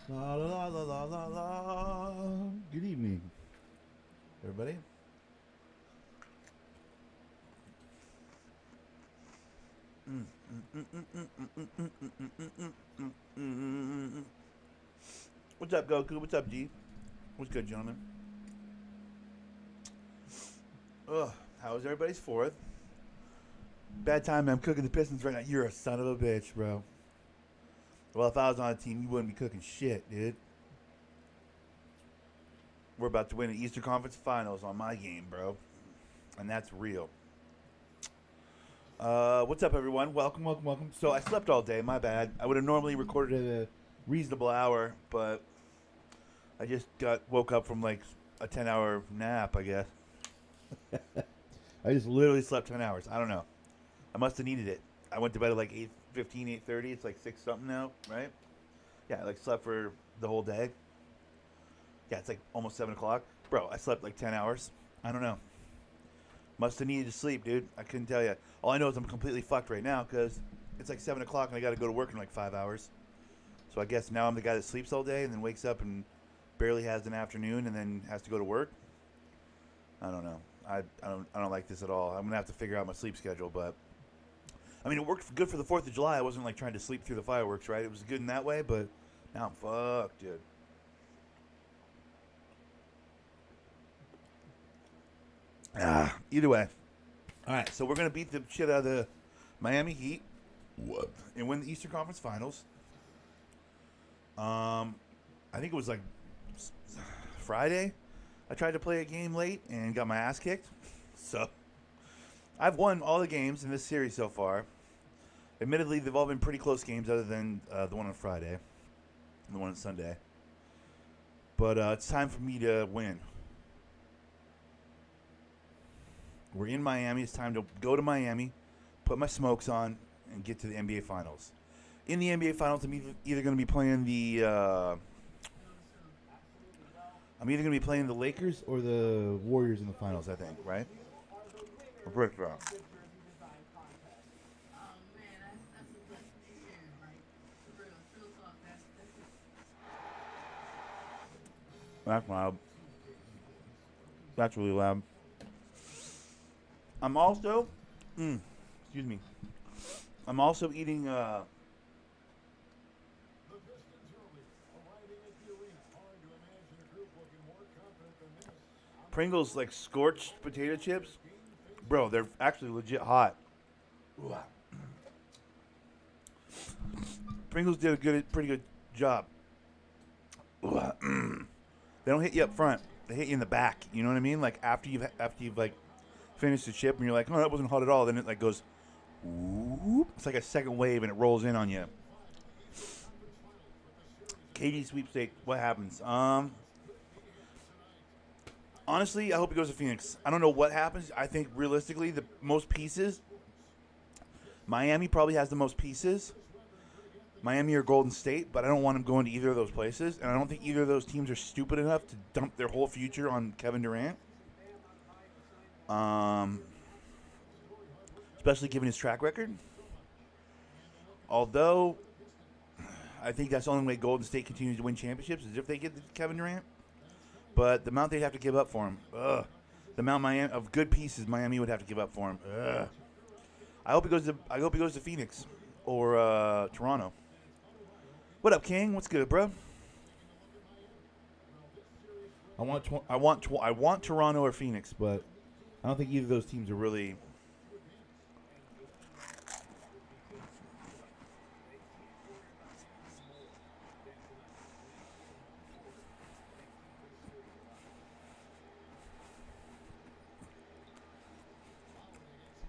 La la la la la la. Good evening, everybody. What's up, Goku? What's up, G? What's good, gentlemen? Ugh, how was everybody's fourth? Bad time, I'm cooking the Pistons right now. You're a son of a bitch, bro. Well, if I was on a team, you wouldn't be cooking shit, dude. We're about to win the Eastern Conference Finals on my game, bro. And that's real. What's up, everyone? Welcome, welcome, welcome. So I slept all day. My bad. I would have normally recorded at a reasonable hour, but I just woke up from like a 10-hour nap, I guess. I just literally slept 10 hours. I don't know. I must have needed it. I went to bed at like 8:15, 8:30. It's like 6 something now, right? Yeah, I like slept for the whole day. Yeah, it's like almost 7 o'clock. Bro, I slept like 10 hours. I don't know. Must have needed to sleep, dude. I couldn't tell you. All I know is I'm completely fucked right now because it's like 7 o'clock and I got to go to work in like 5 hours. So I guess now I'm the guy that sleeps all day and then wakes up and barely has an afternoon and then has to go to work. I don't know. I don't like this at all. I'm gonna have to figure out my sleep schedule, but I mean it worked good for the 4th of July. I wasn't like trying to sleep through the fireworks, right? It was good in that way, but now I'm fucked, dude. Either way. All right, so we're gonna beat the shit out of the Miami Heat. What? And win the Eastern Conference Finals. I think it was like Friday. I tried to play a game late and got my ass kicked. So I've won all the games in this series so far. Admittedly, they've all been pretty close games, other than the one on Friday and the one on Sunday. But it's time for me to win. We're in Miami. It's time to go to Miami, put my smokes on, and get to the NBA Finals. In the NBA Finals, I'm either going to be playing the I'm either going to be playing the Lakers or the Warriors in the finals. I think, right? Or pretty sure. That's loud. That's really loud. I'm also, excuse me. I'm also eating Pringles like scorched potato chips. Bro, they're actually legit hot. Ooh. Pringles did a pretty good job. Ooh. They don't hit you up front. They hit you in the back. You know what I mean? Like after you've like finished the chip and you're like, oh, that wasn't hot at all. Then it like goes, whoop. It's like a second wave and it rolls in on you. KD sweepstake. What happens? Honestly, I hope it goes to Phoenix. I don't know what happens. I think realistically, the most pieces. Miami probably has the most pieces. Miami or Golden State, but I don't want them going to either of those places, and I don't think either of those teams are stupid enough to dump their whole future on Kevin Durant. Especially given his track record. Although, I think that's the only way Golden State continues to win championships is if they get Kevin Durant. But the amount they'd have to give up for him, the amount of good pieces Miami would have to give up for him. I hope he goes to Phoenix or Toronto. What up, King? What's good, bro? I want Toronto or Phoenix, but I don't think either of those teams are really.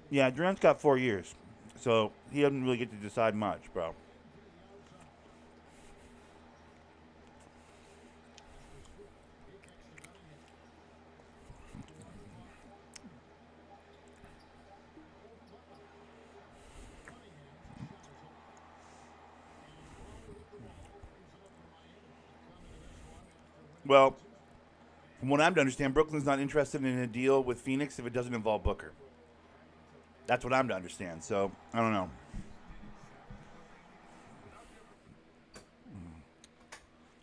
Yeah, Durant's got 4 years, so he doesn't really get to decide much, bro. Well, from what I'm to understand, Brooklyn's not interested in a deal with Phoenix if it doesn't involve Booker. That's what I'm to understand. So I don't know.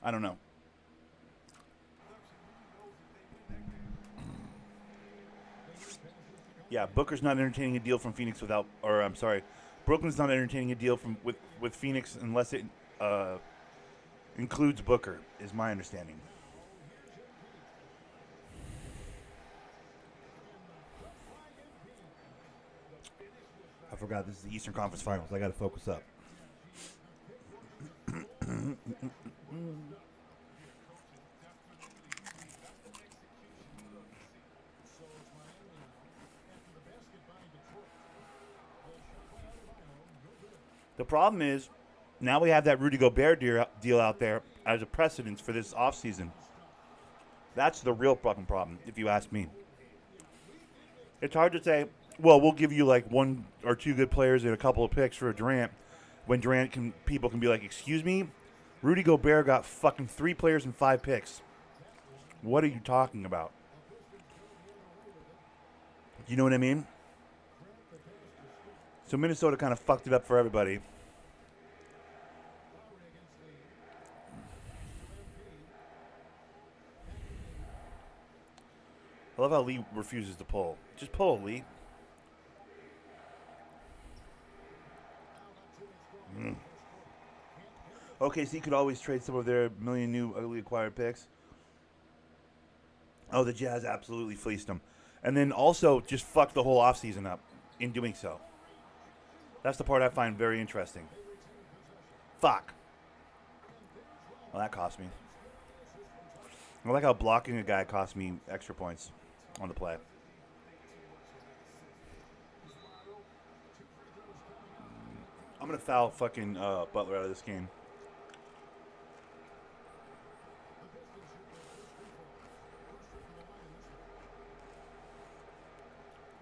I don't know. Yeah, Booker's not entertaining a deal from Phoenix without, or I'm sorry, Brooklyn's not entertaining a deal from with Phoenix unless it includes Booker, is my understanding. I forgot this is the Eastern Conference Finals. I got to focus up. The problem is, now we have that Rudy Gobert deal out there as a precedence for this offseason. That's the real fucking problem, if you ask me. It's hard to say, well, we'll give you like one or two good players and a couple of picks for Durant, when people can be like, excuse me, Rudy Gobert got fucking 3 players and 5 picks. What are you talking about? You know what I mean? So Minnesota kind of fucked it up for everybody. I love how Lee refuses to pull. Just pull, Lee. Okay, so you could always trade some of their million new ugly acquired picks. Oh, the Jazz absolutely fleeced them. And then also just fucked the whole offseason up in doing so. That's the part I find very interesting. Fuck. Well, that cost me. I like how blocking a guy cost me extra points on the play. I'm going to foul fucking Butler out of this game.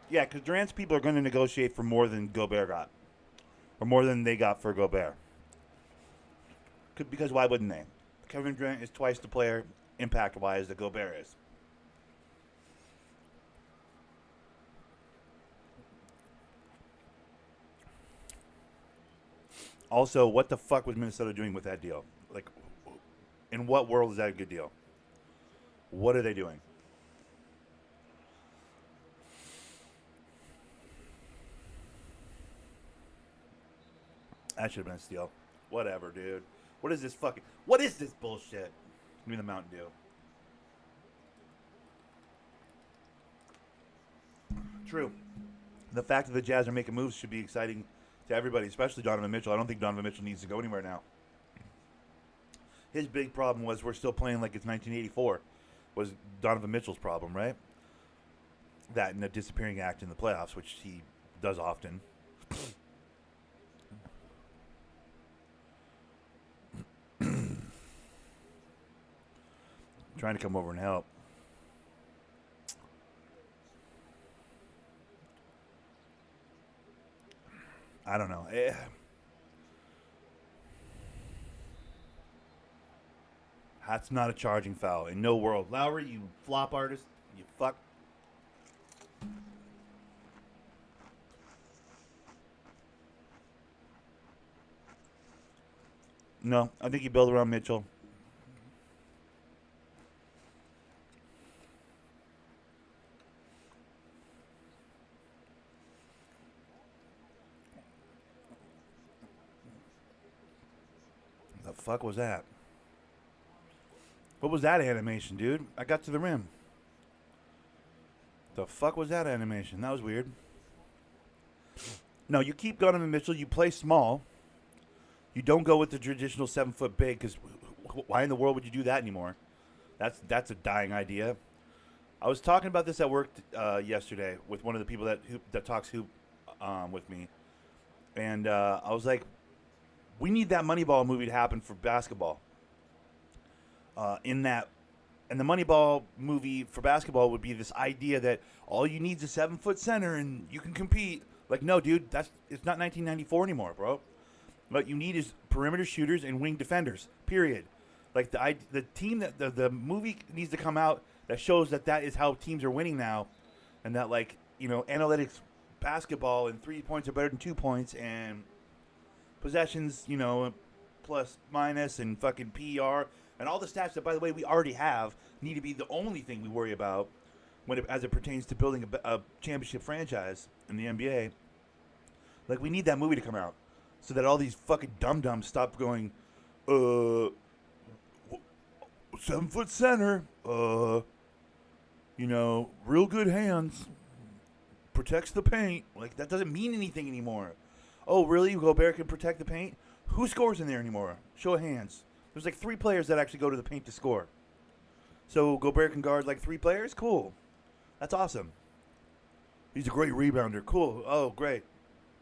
Yeah, because Durant's people are going to negotiate for more than Gobert got. Or more than they got for Gobert. Because why wouldn't they? Kevin Durant is twice the player, impact-wise, that Gobert is. Also, what the fuck was Minnesota doing with that deal? Like, in what world is that a good deal? What are they doing? That should have been a steal. Whatever, dude. What is this bullshit? Give me the Mountain Dew. True. The fact that the Jazz are making moves should be exciting to everybody, especially Donovan Mitchell. I don't think Donovan Mitchell needs to go anywhere now. His big problem was we're still playing like it's 1984. Was Donovan Mitchell's problem, right? That and the disappearing act in the playoffs, which he does often. Trying to come over and help. I don't know. That's not a charging foul in no world. Lowry, you flop artist, you fuck. No, I think you build around Mitchell. The fuck was that? What was that animation, dude? I got to the rim. The fuck was that animation? That was weird. No, you keep Donovan Mitchell. You play small. You don't go with the traditional 7-foot big because why in the world would you do that anymore? That's a dying idea. I was talking about this at work yesterday with one of the people that talks hoop with me, and I was like, we need that Moneyball movie to happen for basketball. And the Moneyball movie for basketball would be this idea that all you need is a 7-foot center and you can compete. Like, no, dude, it's not 1994 anymore, bro. What you need is perimeter shooters and wing defenders. Period. Like the team that the movie needs to come out that shows that is how teams are winning now, and that analytics basketball and 3 points are better than 2 points and possessions, plus minus and fucking PR. And all the stats that, by the way, we already have need to be the only thing we worry about as it pertains to building a championship franchise in the NBA. Like, we need that movie to come out so that all these fucking dum-dums stop going, 7-foot center, real good hands, protects the paint. Like, that doesn't mean anything anymore. Oh, really? Gobert can protect the paint? Who scores in there anymore? Show of hands. There's like 3 players that actually go to the paint to score. So Gobert can guard like 3 players? Cool. That's awesome. He's a great rebounder. Cool. Oh, great.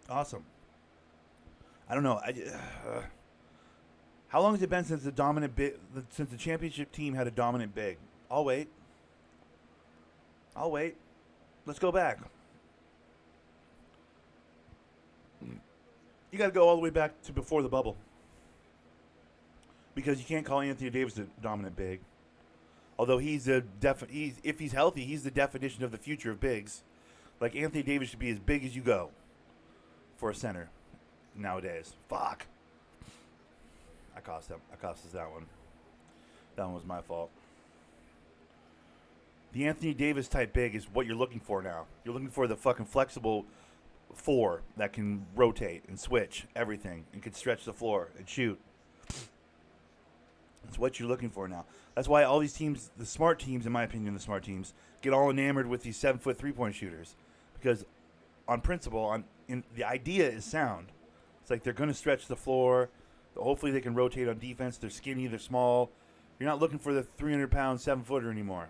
Awesome. I don't know. How long has it been since since the championship team had a dominant big? I'll wait. Let's go back. You got to go all the way back to before the bubble. Because you can't call Anthony Davis a dominant big. Although if he's healthy, he's the definition of the future of bigs. Like, Anthony Davis should be as big as you go for a center nowadays. Fuck. I cost us that one. That one was my fault. The Anthony Davis type big is what you're looking for now. You're looking for the fucking flexible 4 that can rotate and switch everything and can stretch the floor and shoot. That's what you're looking for now. That's why all these teams, the smart teams, in my opinion, get all enamored with these 7-foot 3-point shooters. Because on principle, the idea is sound. It's like they're going to stretch the floor. Hopefully they can rotate on defense. They're skinny, they're small. You're not looking for the 300-pound 7-footer anymore.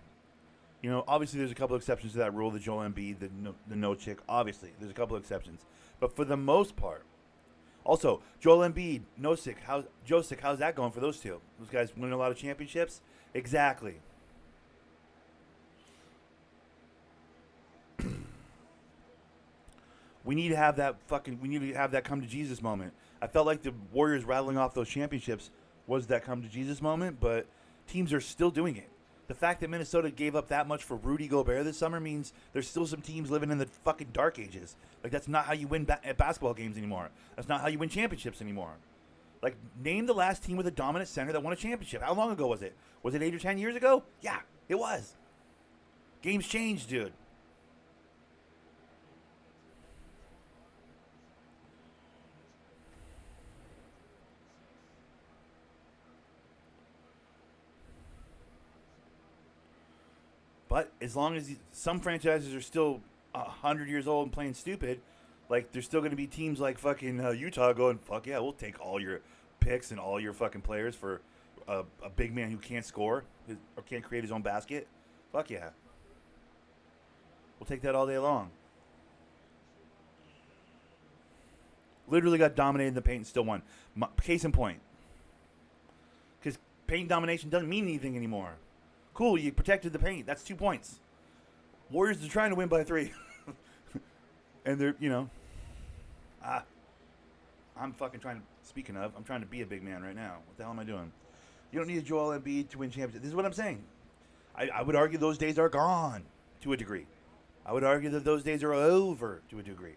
Obviously there's a couple exceptions to that rule, the Joel Embiid, the no chick. Obviously, there's a couple exceptions. But for the most part, also, Joel Embiid, Nosik, how's that going for those two? Those guys winning a lot of championships? Exactly. We need to have that come to Jesus moment. I felt like the Warriors rattling off those championships was that come to Jesus moment, but teams are still doing it. The fact that Minnesota gave up that much for Rudy Gobert this summer means there's still some teams living in the fucking dark ages. Like, that's not how you win at basketball games anymore. That's not how you win championships anymore. Like, name the last team with a dominant center that won a championship. How long ago was it? Was it 8 or 10 years ago? Yeah, it was. Games changed, dude. But as long as some franchises are still 100 years old and playing stupid, like, there's still going to be teams like fucking Utah going, fuck yeah, we'll take all your picks and all your fucking players for a big man who can't score or can't create his own basket. Fuck yeah. We'll take that all day long. Literally got dominated in the paint and still won. Case in point. Because paint domination doesn't mean anything anymore. Cool, you protected the paint. That's 2 points. Warriors are trying to win by 3. And they're, I'm fucking trying to, speaking of, I'm trying to be a big man right now. What the hell am I doing? You don't need a Joel Embiid to win championships. This is what I'm saying. I would argue those days are gone to a degree. I would argue that those days are over to a degree.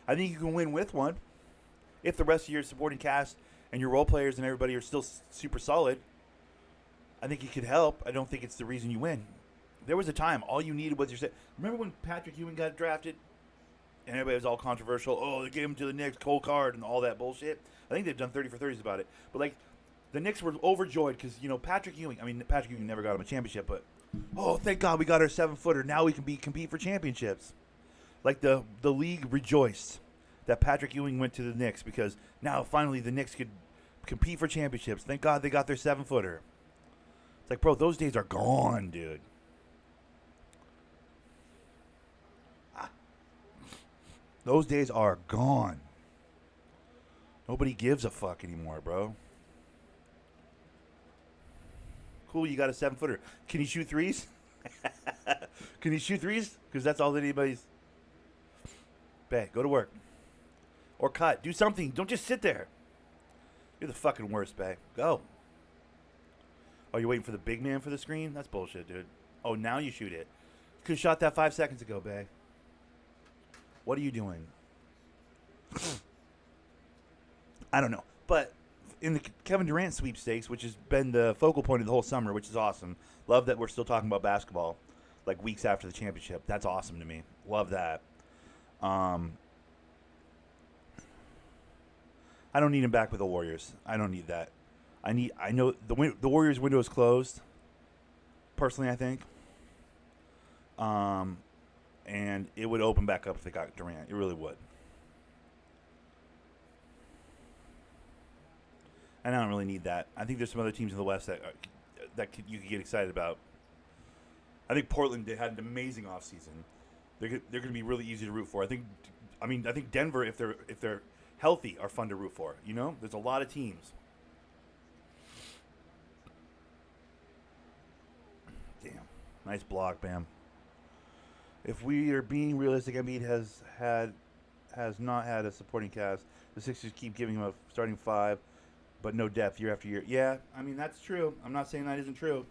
I think you can win with one if the rest of your supporting cast and your role players and everybody are still super solid. I think it could help. I don't think it's the reason you win. There was a time all you needed was your set. Remember when Patrick Ewing got drafted? And everybody was all controversial. Oh, they gave him to the Knicks, cold card, and all that bullshit. I think they've done 30 for 30s about it. But, like, the Knicks were overjoyed because, Patrick Ewing never got him a championship, but, oh, thank God we got our 7-footer. Now we can compete for championships. Like, the league rejoiced that Patrick Ewing went to the Knicks because now finally the Knicks could compete for championships. Thank God they got their 7-footer. It's like, bro, those days are gone, dude. Those days are gone. Nobody gives a fuck anymore, bro. Cool, you got a 7-footer. Can he shoot threes? Can he shoot threes? Because that's all that anybody's... Bet, go to work. Or cut. Do something. Don't just sit there. You're the fucking worst, Bay. Go. Oh, you're waiting for the big man for the screen? That's bullshit, dude. Oh, now you shoot it. You could have shot that 5 seconds ago, Bay. What are you doing? I don't know. But in the Kevin Durant sweepstakes, which has been the focal point of the whole summer, which is awesome. Love that we're still talking about basketball, like weeks after the championship. That's awesome to me. Love that. I don't need him back with the Warriors. I don't need that. I know the Warriors window is closed. Personally, I think. And it would open back up if they got Durant. It really would. And I don't really need that. I think there's some other teams in the West you could get excited about. I think Portland had an amazing offseason. They're going to be really easy to root for. I think Denver, if they're healthy, are fun to root for. You know, there's a lot of teams. Damn, nice block, Bam. If we are being realistic, Embiid has not had a supporting cast. The Sixers keep giving him a starting five, but no depth year after year. Yeah, I mean, that's true. I'm not saying that isn't true.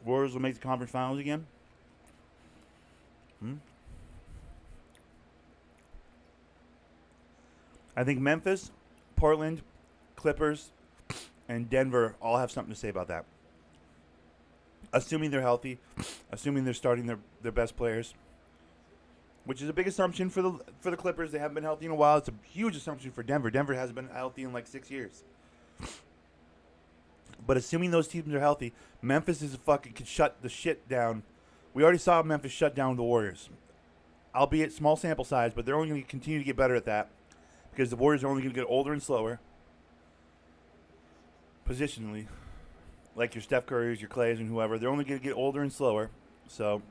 Warriors will make the conference finals again? I think Memphis, Portland, Clippers, and Denver all have something to say about that. Assuming they're healthy, assuming they're starting their best players, which is a big assumption for the Clippers. They haven't been healthy in a while. It's a huge assumption for Denver. Denver hasn't been healthy in like 6 years. But assuming those teams are healthy, Memphis could shut the shit down. We already saw Memphis shut down the Warriors. Albeit small sample size, but they're only going to continue to get better at that because the Warriors are only going to get older and slower. Positionally. Like your Steph Currys, your Clays, and whoever. They're only going to get older and slower. So,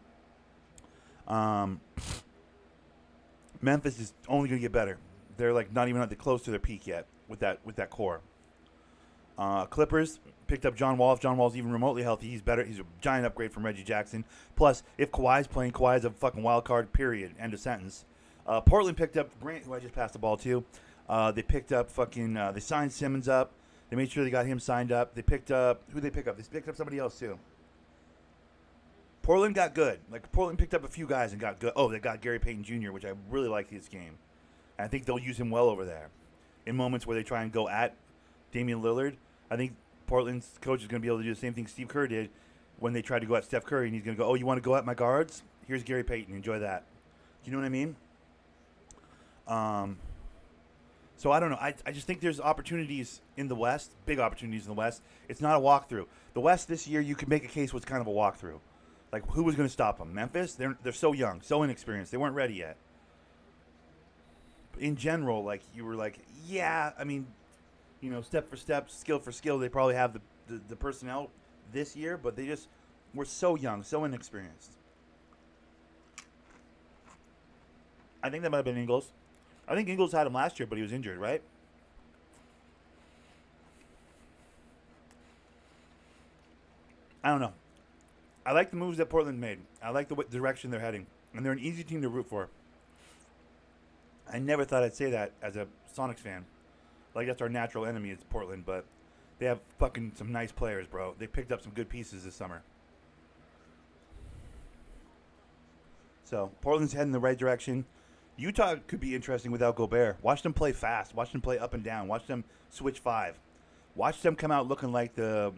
Memphis is only going to get better. They're like not even close to their peak yet with that core. Clippers picked up John Wall. If John Wall's even remotely healthy, he's better. He's a giant upgrade from Reggie Jackson. Plus, if Kawhi's playing, Kawhi's a fucking wild card, period. End of sentence. Portland picked up Grant, who I just passed the ball to. They picked up they signed Simmons up. They made sure they got him signed up. They picked up, who they pick up? They picked up somebody else, too. Portland got good. Like, Portland picked up a few guys and got good. Oh, they got Gary Payton Jr., which I really like his game. And I think they'll use him well over there. In moments where they try and go at Damian Lillard, I think Portland's coach is going to be able to do the same thing Steve Kerr did when they tried to go at Steph Curry, and he's going to go, oh, you want to go at my guards? Here's Gary Payton. Enjoy that. Do you know what I mean? So I don't know. I just think there's opportunities in the West, big opportunities in the West. It's not a walkthrough. The West this year, you could make a case was kind of a walkthrough. Like, who was going to stop them? Memphis? They're so young, so inexperienced. They weren't ready yet. In general, like, you were like, yeah, I mean, you know, step for step, skill for skill, they probably have the personnel this year, but they just were so young, so inexperienced. I think that might have been Ingles. I think Ingles had him last year, but he was injured, right? I don't know. I like the moves that Portland made. I like the direction they're heading. And they're an easy team to root for. I never thought I'd say that as a Sonics fan. Like, that's our natural enemy, it's Portland, but they have fucking some nice players, bro. They picked up some good pieces this summer. So, Portland's heading in the right direction. Utah could be interesting without Gobert. Watch them play fast. Watch them play up and down. Watch them switch five. Watch them come out looking like watch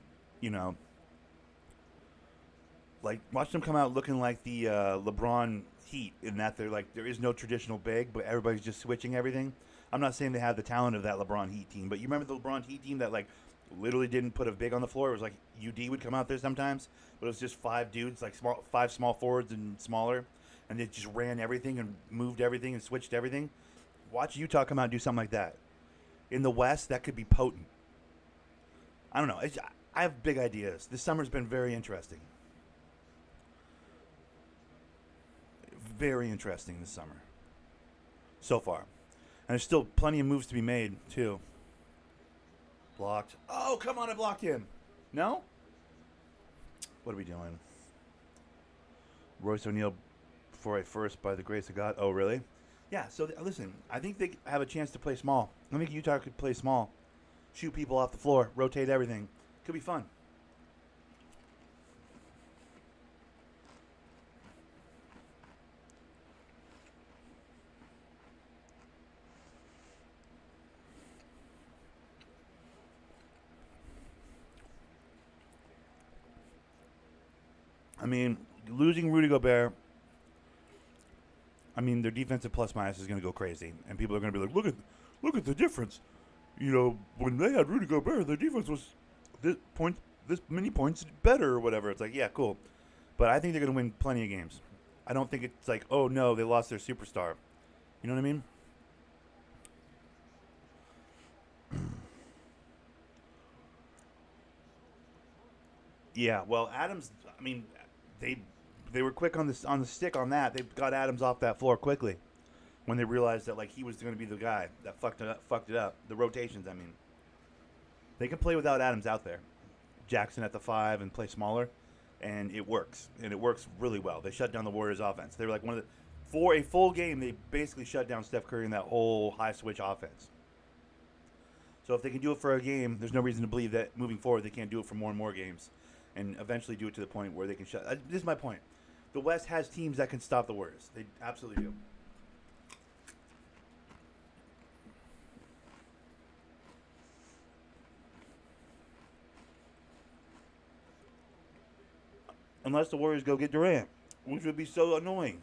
them come out looking like the LeBron Heat in that there is no traditional big, but everybody's just switching everything. I'm not saying they have the talent of that LeBron Heat team, but you remember the LeBron Heat team that literally didn't put a big on the floor? It was like UD would come out there sometimes, but it was just five dudes, five small forwards and smaller, and they just ran everything and moved everything and switched everything. Watch Utah come out and do something like that. In the West, that could be potent. I don't know. I have big ideas. This summer's been very interesting. Very interesting this summer. So far. And there's still plenty of moves to be made, too. Blocked. Oh, come on, I blocked him. No? What are we doing? Royce O'Neal for a first by the grace of God. Oh, really? Yeah, so listen, I think they have a chance to play small. I think Utah could play small, shoot people off the floor, rotate everything. Could be fun. I mean, losing Rudy Gobert, I mean, their defensive plus minus is going to go crazy, and people are going to be like, look at the difference. You know, when they had Rudy Gobert, their defense was this many points better or whatever. It's like, yeah, cool, but I think they're going to win plenty of games. I don't think it's like, oh no, they lost their superstar. You know what I mean? Yeah, well, Adams. I mean, they were quick on the stick on that. They got Adams off that floor quickly when they realized that like he was going to be the guy that fucked it up. The rotations, I mean, they can play without Adams out there. Jackson at the 5 and play smaller, and it works. And it works really well. They shut down the Warriors' offense. They were like for a full game, they basically shut down Steph Curry and that whole high switch offense. So if they can do it for a game, there's no reason to believe that moving forward they can't do it for more and more games, and eventually do it to the point where they can shut. This is my point. The West has teams that can stop the Warriors. They absolutely do. Unless the Warriors go get Durant, which would be so annoying.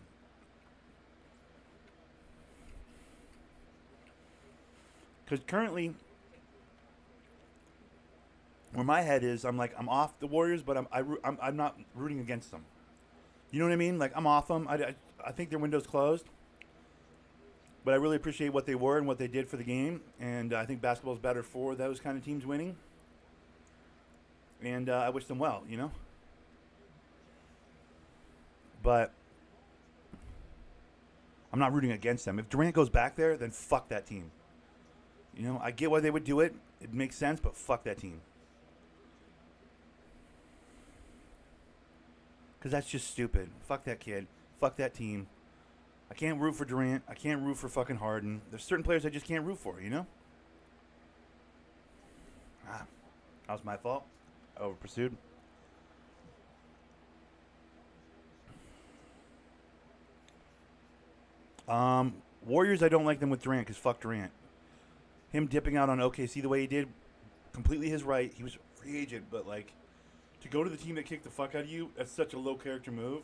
Because currently, where my head is, I'm off the Warriors, but I'm not rooting against them. You know what I mean? Like I'm off them. I think their window's closed, but I really appreciate what they were and what they did for the game, and I think basketball's better for those kind of teams winning. And I wish them well. You know. But I'm not rooting against them. If Durant goes back there, then fuck that team. You know, I get why they would do it. It makes sense, but fuck that team. Because that's just stupid. Fuck that kid. Fuck that team. I can't root for Durant. I can't root for fucking Harden. There's certain players I just can't root for, you know? That was my fault. I over pursued. Warriors, I don't like them with Durant because fuck Durant. Him dipping out on OKC the way he did, completely his right. He was a free agent, but like, to go to the team that kicked the fuck out of you, that's such a low character move.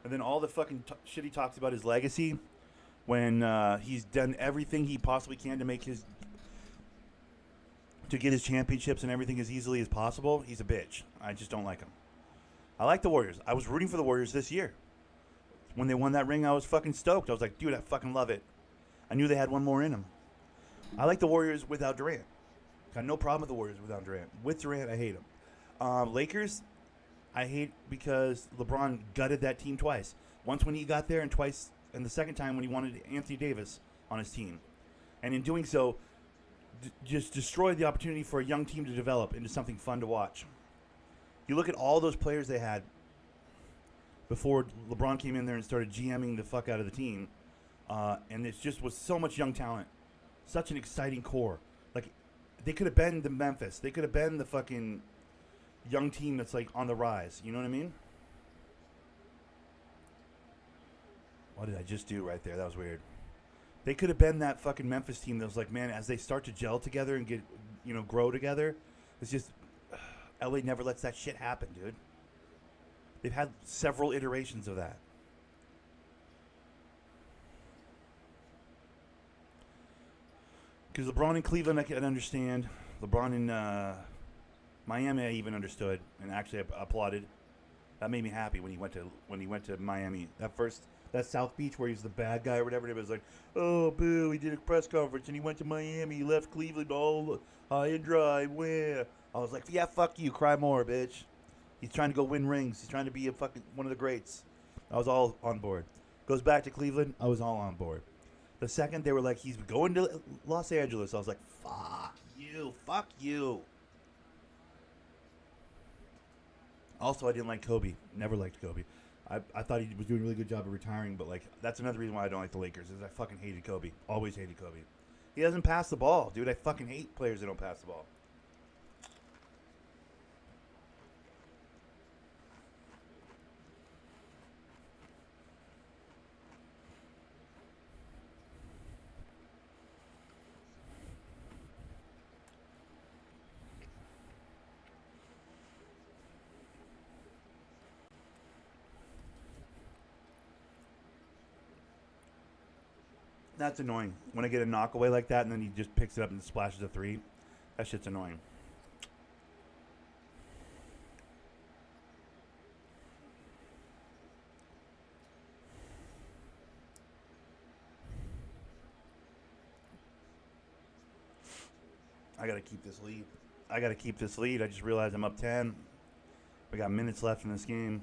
And then all the fucking shit he talks about his legacy when he's done everything he possibly can to get his championships and everything as easily as possible. He's a bitch. I just don't like him. I like the Warriors. I was rooting for the Warriors this year. When they won that ring, I was fucking stoked. I was like, dude, I fucking love it. I knew they had one more in them. I like the Warriors without Durant. Got no problem with the Warriors without Durant. With Durant, I hate them. Lakers, I hate because LeBron gutted that team twice. Once when he got there, and twice, and the second time when he wanted Anthony Davis on his team. And in doing so, just destroyed the opportunity for a young team to develop into something fun to watch. You look at all those players they had before LeBron came in there and started GMing the fuck out of the team. And it just was so much young talent. Such an exciting core. Like, they could have been the Memphis. They could have been the fucking young team that's, like, on the rise. You know what I mean? What did I just do right there? That was weird. They could have been that fucking Memphis team that was like, man, as they start to gel together and get, grow together, it's just, LA never lets that shit happen, dude. They've had several iterations of that. Because LeBron in Cleveland, I can understand. LeBron in Miami, I even understood and actually applauded. That made me happy when he went to Miami. That South Beach where he's the bad guy or whatever. It was like, oh, boo, he did a press conference and he went to Miami. He left Cleveland all high and dry. Where? I was like, yeah, fuck you. Cry more, bitch. He's trying to go win rings. He's trying to be one of the greats. I was all on board. Goes back to Cleveland. I was all on board. The second they were like, he's going to Los Angeles, I was like, fuck you. Fuck you. Also, I didn't like Kobe. Never liked Kobe. I thought he was doing a really good job of retiring, but like that's another reason why I don't like the Lakers is I fucking hated Kobe. Always hated Kobe. He doesn't pass the ball, dude. I fucking hate players that don't pass the ball. That's annoying. When I get a knockaway like that and then he just picks it up and splashes a three, that shit's annoying. I got to keep this lead. I just realized I'm up 10. We got minutes left in this game.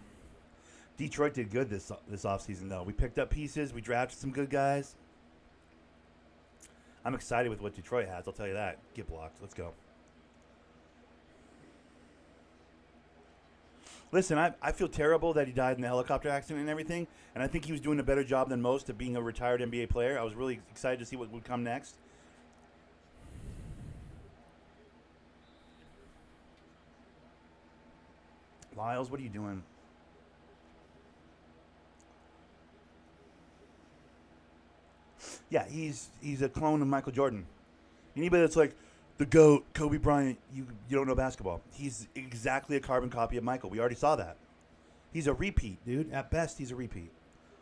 Detroit did good this offseason, though. We picked up pieces. We drafted some good guys. I'm excited with what Detroit has. I'll tell you that. Get blocked. Let's go. Listen, I feel terrible that he died in the helicopter accident and everything, and I think he was doing a better job than most of being a retired NBA player. I was really excited to see what would come next. Lyles, what are you doing? Yeah, he's a clone of Michael Jordan. Anybody that's like the GOAT, Kobe Bryant, you don't know basketball. He's exactly a carbon copy of Michael. We already saw that. He's a repeat, dude. At best, he's a repeat.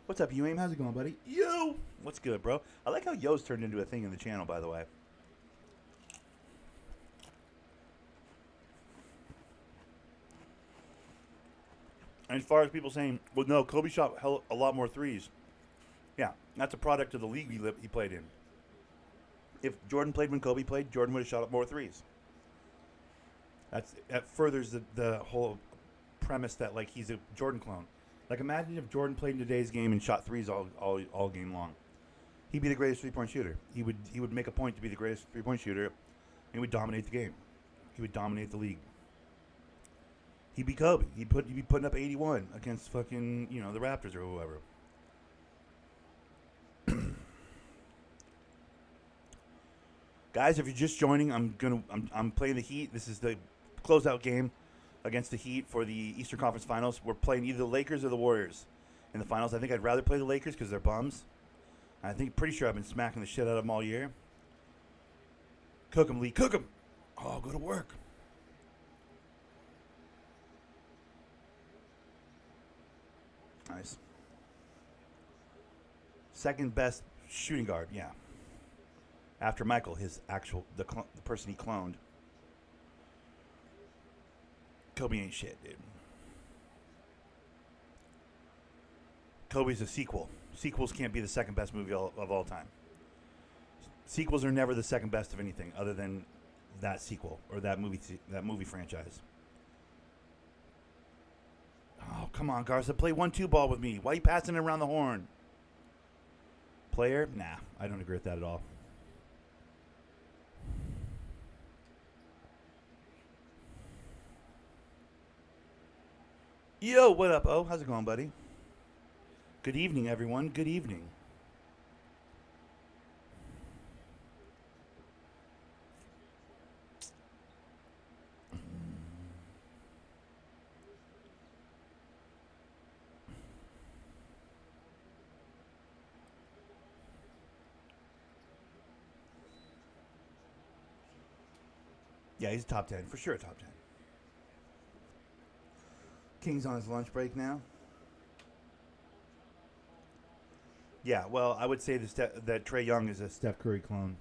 What's up, Aim? How's it going, buddy? Yo! What's good, bro? I like how Yo's turned into a thing in the channel, by the way. And as far as people saying, well, no, Kobe shot a lot more threes. Yeah, that's a product of the league he played in. If Jordan played when Kobe played, Jordan would have shot up more threes. That furthers the whole premise that like he's a Jordan clone. Like imagine if Jordan played in today's game and shot threes all game long. He'd be the greatest 3-point shooter. He would make a point to be the greatest 3-point shooter, and he would dominate the game. He would dominate the league. He'd be Kobe. He'd be putting up 81 against fucking the Raptors or whoever. Guys, if you're just joining, I'm playing the Heat. This is the closeout game against the Heat for the Eastern Conference Finals. We're playing either the Lakers or the Warriors in the finals. I think I'd rather play the Lakers because they're bums. Pretty sure I've been smacking the shit out of them all year. Cook 'em, Lee. Cook 'em. Oh, go to work. Nice. Second best shooting guard, yeah. After Michael, the person he cloned. Kobe ain't shit, dude. Kobe's a sequel. Sequels can't be the second best movie of all time. Sequels are never the second best of anything other than that sequel or that movie franchise. Oh, come on, Garza. Play 1-2 ball with me. Why are you passing it around the horn? Player? Nah, I don't agree with that at all. Yo, what up, O? How's it going, buddy? Good evening, everyone. Good evening. Yeah, he's a top 10. For sure a top 10. King's on his lunch break now. Yeah, well, I would say that Trae Young is a Steph Curry clone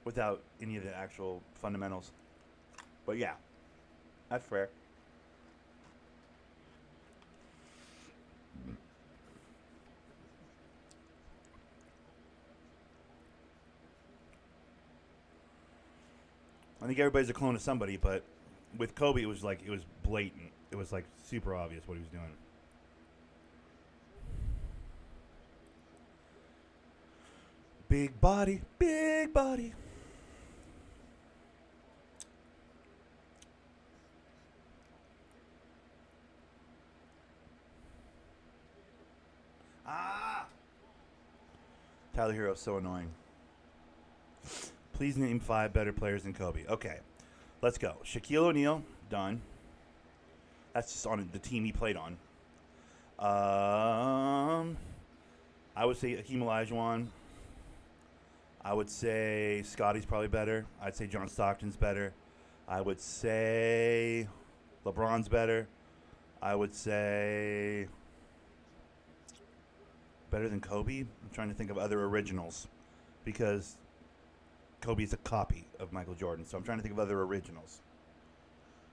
without any of the actual fundamentals. But yeah, that's fair. I think everybody's a clone of somebody, but with Kobe, it was blatant. It was like super obvious what he was doing. Big body, big body. Tyler Hero's so annoying. Please name 5 better players than Kobe. Okay, let's go. Shaquille O'Neal, done. That's just on the team he played on. I would say Hakeem Olajuwon. I would say Scotty's probably better. I'd say John Stockton's better. I would say LeBron's better. I would say better than Kobe. I'm trying to think of other originals because Kobe's a copy of Michael Jordan. So I'm trying to think of other originals.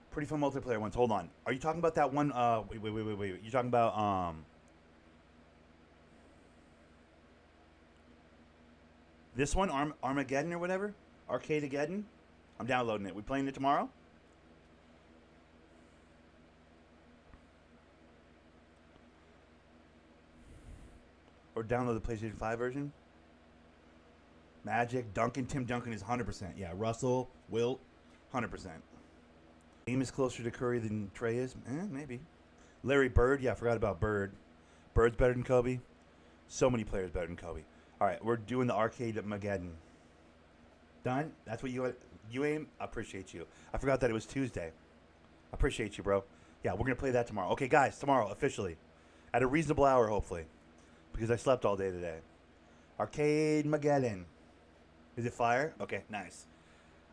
Pretty fun multiplayer ones. Hold on. Are you talking about that one? Wait. You're talking about this one, Armageddon or whatever? Arcadeageddon? I'm downloading it. We playing it tomorrow? Or download the PlayStation 5 version? Magic, Duncan. Tim Duncan is 100%. Yeah, Russell, Wilt, 100%. Dame is closer to Curry than Trey is? Maybe. Larry Bird? Yeah, I forgot about Bird. Bird's better than Kobe? So many players better than Kobe. All right, we're doing the Arcadeageddon. Done? That's what you aim? I appreciate you. I forgot that it was Tuesday. I appreciate you, bro. Yeah, we're going to play that tomorrow. Okay, guys, tomorrow, officially. At a reasonable hour, hopefully. Because I slept all day today. Arcadeageddon. Is it fire? Okay, nice.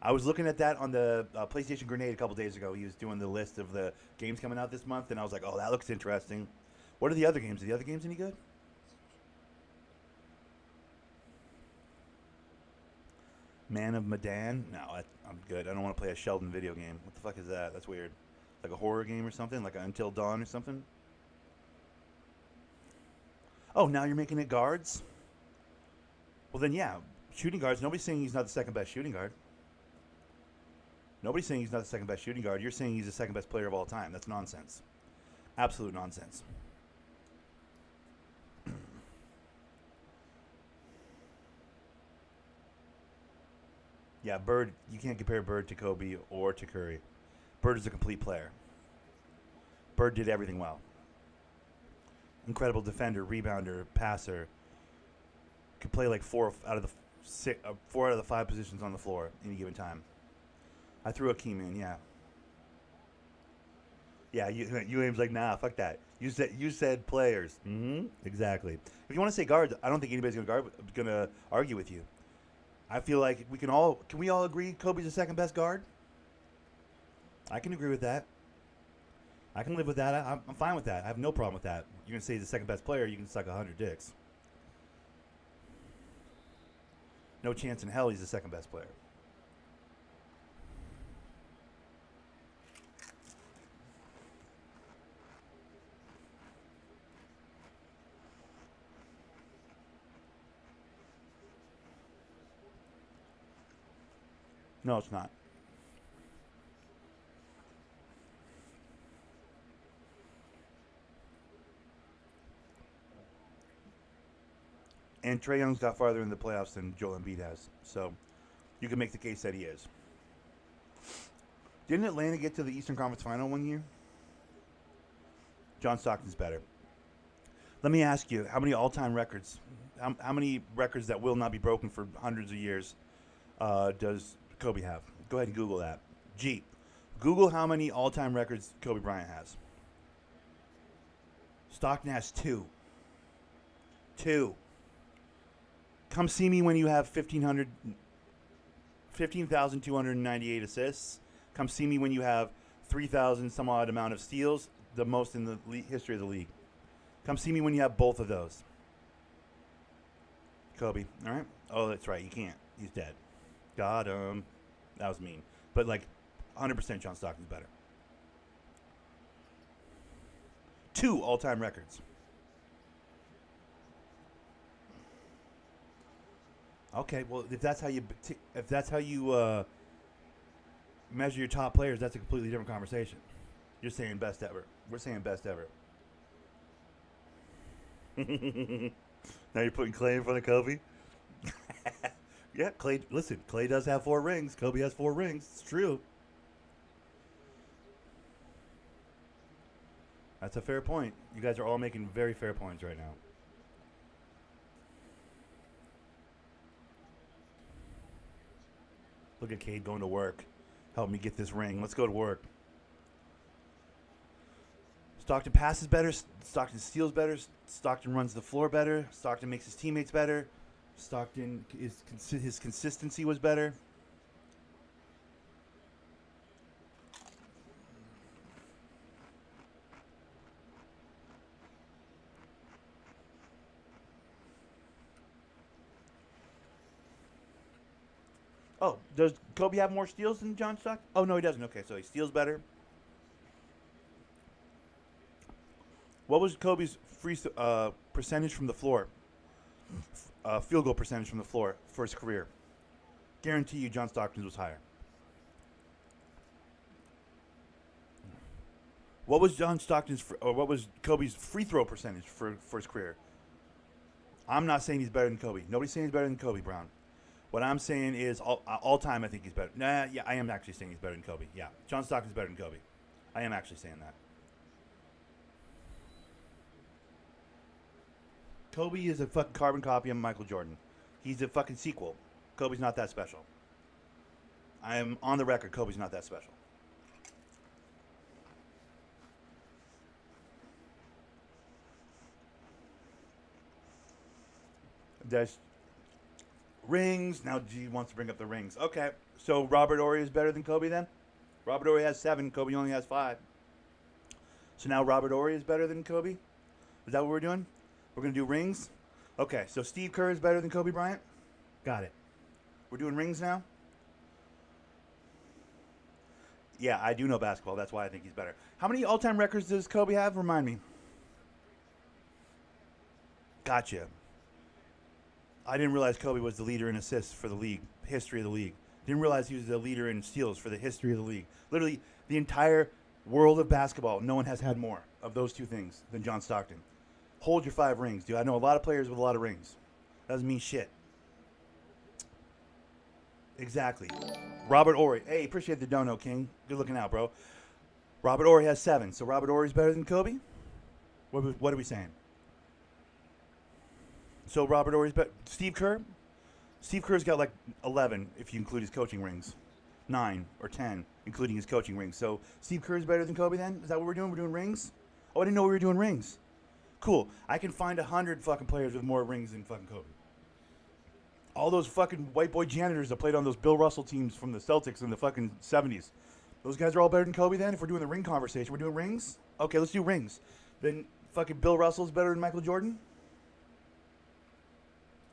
I was looking at that on the PlayStation Grenade a couple days ago. He was doing the list of the games coming out this month, and I was like, oh, that looks interesting. What are the other games? Are the other games any good? Man of Medan? No, I'm good. I don't want to play a Sheldon video game. What the fuck is that? That's weird. Like a horror game or something? Like Until Dawn or something? Oh, now you're making it guards? Well, then, yeah. Shooting guards. Nobody's saying he's not the second best shooting guard. Nobody's saying he's not the second best shooting guard. You're saying he's the second best player of all time. That's nonsense. Absolute nonsense. Yeah, Bird, you can't compare Bird to Kobe or to Curry. Bird is a complete player. Bird did everything well. Incredible defender, rebounder, passer. Could play like 4 out of the 5 positions on the floor any given time. I threw Hakeem in, yeah. Yeah, you aim's like, nah, fuck that. You said players. Mm-hmm. Exactly. If you want to say guards, I don't think anybody's gonna argue with you. I feel like can we all agree Kobe's the second best guard? I can agree with that. I can live with that. I'm fine with that. I have no problem with that. You're going to say he's the second best player, you can suck 100 dicks. No chance in hell he's the second best player. No, it's not. And Trae Young's got farther in the playoffs than Joel Embiid has. So you can make the case that he is. Didn't Atlanta get to the Eastern Conference Final one year? John Stockton's better. Let me ask you, how many all-time records, how many records that will not be broken for hundreds of years does Kobe have? Go ahead and Google that. Google how many all-time records Kobe Bryant has. Stockton has 2. 2. Come see me when you have 15,298 assists. Come see me when you have 3,000 some odd amount of steals, the most in the history of the league. Come see me when you have both of those. Kobe, all right? Oh, that's right. You can't. He's dead. Got him. That was mean. But, 100% John Stockton's better. 2 all-time records. Okay, well, if that's how you measure your top players, that's a completely different conversation. You're saying best ever. We're saying best ever. Now you're putting Clay in front of Kobe? Yeah, Clay. Listen, Clay does have 4 rings. Kobe has 4 rings. It's true. That's a fair point. You guys are all making very fair points right now. Look at Cade going to work. Help me get this ring. Let's go to work. Stockton passes better. Stockton steals better. Stockton runs the floor better. Stockton makes his teammates better. Stockton, his consistency was better. Oh, does Kobe have more steals than John Stockton? Oh, no, he doesn't. Okay, so he steals better. What was Kobe's free percentage from the floor? Field goal percentage from the floor for his career. Guarantee you John Stockton's was higher. What was what was Kobe's free throw percentage for his career? I'm not saying he's better than Kobe. Nobody's saying he's better than Kobe, Brown. What I'm saying is all time I think he's better. Nah, yeah, I am actually saying he's better than Kobe. Yeah, John Stockton's better than Kobe. I am actually saying that. Kobe is a fucking carbon copy of Michael Jordan. He's a fucking sequel. Kobe's not that special. I am on the record. Kobe's not that special. There's rings. Now G wants to bring up the rings. Okay, so Robert Horry is better than Kobe then? Robert Horry has 7. Kobe only has 5. So now Robert Horry is better than Kobe? Is that what we're doing? We're going to do rings? Okay, so Steve Kerr is better than Kobe Bryant? Got it. We're doing rings now? Yeah, I do know basketball. That's why I think he's better. How many all-time records does Kobe have? Remind me. Gotcha. I didn't realize Kobe was the leader in assists for the league, history of the league. Didn't realize he was the leader in steals for the history of the league. Literally, the entire world of basketball, no one has had more of those two things than John Stockton. Hold your 5 rings, dude. I know a lot of players with a lot of rings. Doesn't mean shit. Exactly. Robert Horry. Hey, appreciate the dono, King. Good looking out, bro. Robert Horry has 7. So Robert Horry's better than Kobe? What are we saying? So Robert Horry's better. Steve Kerr? Steve Kerr's got like 11 if you include his coaching rings. 9 or 10, including his coaching rings. So Steve Kerr's better than Kobe then? Is that what we're doing? We're doing rings? Oh, I didn't know we were doing rings. Cool. I can find 100 fucking players with more rings than fucking Kobe. All those fucking white boy janitors that played on those Bill Russell teams from the Celtics in the fucking 70s. Those guys are all better than Kobe then? If we're doing the ring conversation, we're doing rings? Okay, let's do rings. Then fucking Bill Russell's better than Michael Jordan?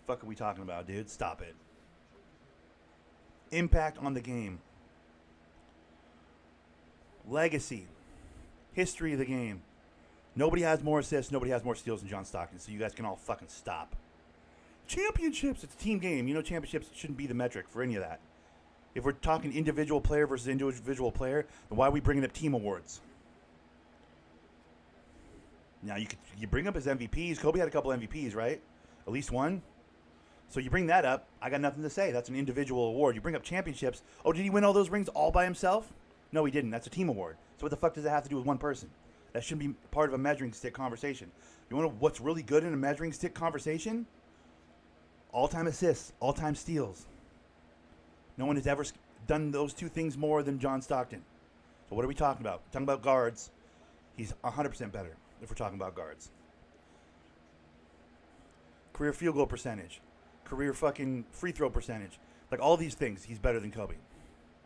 Fuck are we talking about, dude? Stop it. Impact on the game. Legacy. History of the game. Nobody has more assists, nobody has more steals than John Stockton, so you guys can all fucking stop. Championships, it's a team game. You know championships shouldn't be the metric for any of that. If we're talking individual player versus individual player, then why are we bringing up team awards? Now, you bring up his MVPs. Kobe had a couple MVPs, right? At least one. So you bring that up, I got nothing to say. That's an individual award. You bring up championships. Oh, did he win all those rings all by himself? No, he didn't. That's a team award. So what the fuck does that have to do with one person? That shouldn't be part of a measuring stick conversation. You want to know what's really good in a measuring stick conversation? All-time assists, all-time steals. No one has ever done those two things more than John Stockton. So what are we talking about? We're talking about guards. He's 100% better if we're talking about guards. Career field goal percentage. Career fucking free throw percentage. Like all these things, he's better than Kobe.